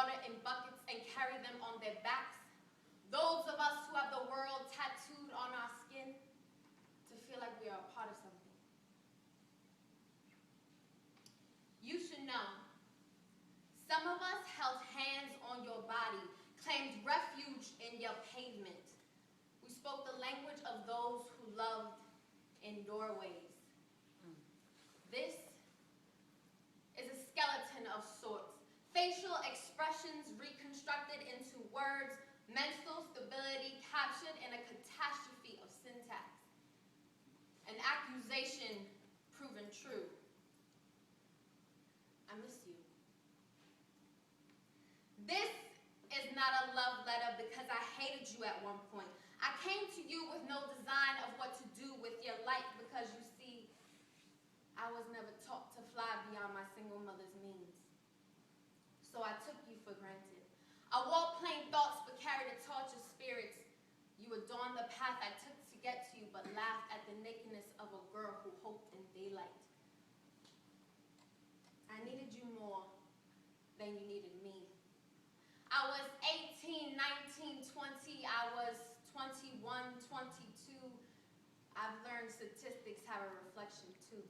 water in buckets and carry them on their backs. Those of us who have the world tattooed on our skin to feel like we are a part of something. You should know, some of us held hands on your body, claimed refuge in your pavement. We spoke the language of those who loved in doorways. This is a skeleton of sorts, facial expressions reconstructed into words, mental stability captured in a catastrophe of syntax, an accusation proven true. I miss you. This is not a love letter because I hated you at one point. I came to you with no design of what to do with your life because, you see, I was never taught to fly beyond my single mother's means. So I took you for granted. I wore plain thoughts but carried a torch of spirits. You adorned the path I took to get to you but laughed at the nakedness of a girl who hoped in daylight. I needed you more than you needed me. I was 18, 19, 20. I was 21, 22. I've learned statistics have a reflection too.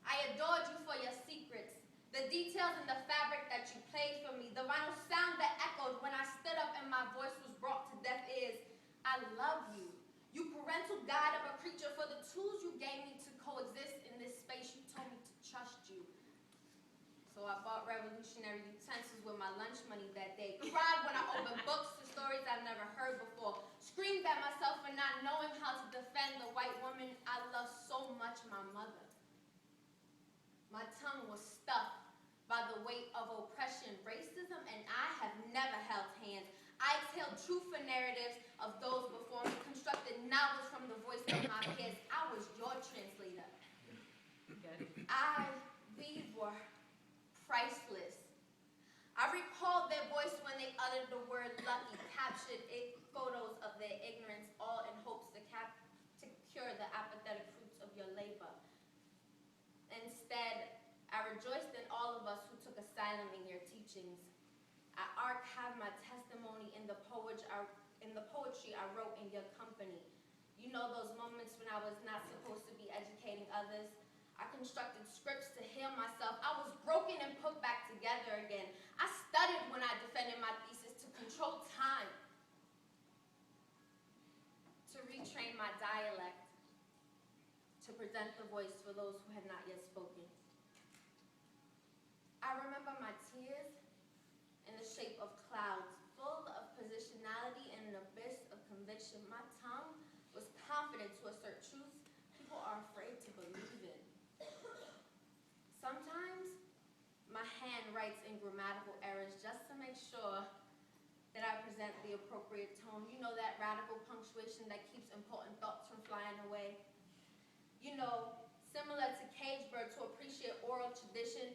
I adored you for your secrets, the details in the fabric that you played for me, the vinyl sound that echoed when I stood up and my voice was brought to deaf ears. I love you. You parental guide of a creature, for the tools you gave me to coexist in this space. You told me to trust you. So I bought revolutionary utensils with my lunch money that day, cried when I opened books to stories I've never heard before, screamed at myself for not knowing how to defend the white woman I love so much, my mother. My tongue was stuffed by the weight of oppression, racism, and I have never held hands. I exhaled truth for narratives of those before me, constructed novels from the voice of my peers. I was your translator. We were priceless. I recalled their voice when they uttered the word lucky, captured photos of their ignorance, all in hopes to cure the apathetic fruits of your labor. Instead, I rejoiced in all of us who took asylum in your teachings. I archived my testimony in the poetry I wrote in your company. You know those moments when I was not supposed to be educating others? I constructed scripts to heal myself. I was broken and put back together again. I studied when I defended my thesis to control time, to retrain my dialect, to present the voice for those who had not yet spoken. I remember my tears in the shape of clouds, full of positionality and an abyss of conviction. My tongue was confident to assert truths people are afraid to believe in. Sometimes my hand writes in grammatical errors just to make sure that I present the appropriate tone. You know, that radical punctuation that keeps important thoughts from flying away. You know, similar to cage bird, to appreciate oral tradition.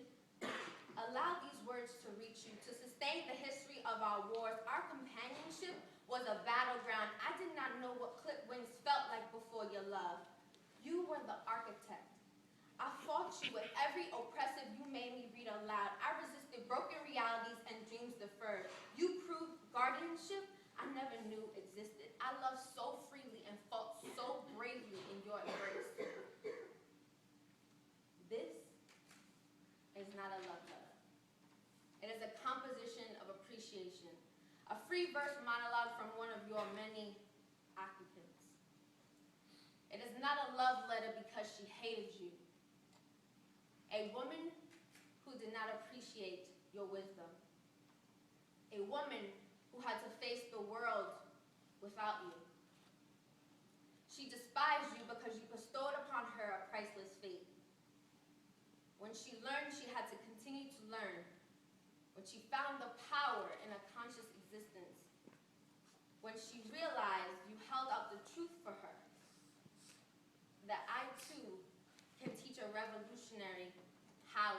Allow these words to reach you, to sustain the history of our wars. Our companionship was a battleground. I did not know what clipped wings felt like before your love. You were the architect. I fought you with every oppressive you made me read aloud. I resisted broken realities and dreams deferred. You proved guardianship I never knew existed. I loved so freely and fought so bravely in your embrace. This is not a love letter. It is a composition of appreciation, a free verse monologue from one of your many occupants. It is not a love letter because she hated you. A woman who did not appreciate your wisdom. A woman who had to face the world without you. She despised you because you bestowed upon her a priceless fate. When she learned she had to continue to learn, when she found the power in a conscious existence, when she realized you held out the truth for her, that I too can teach a revolutionary how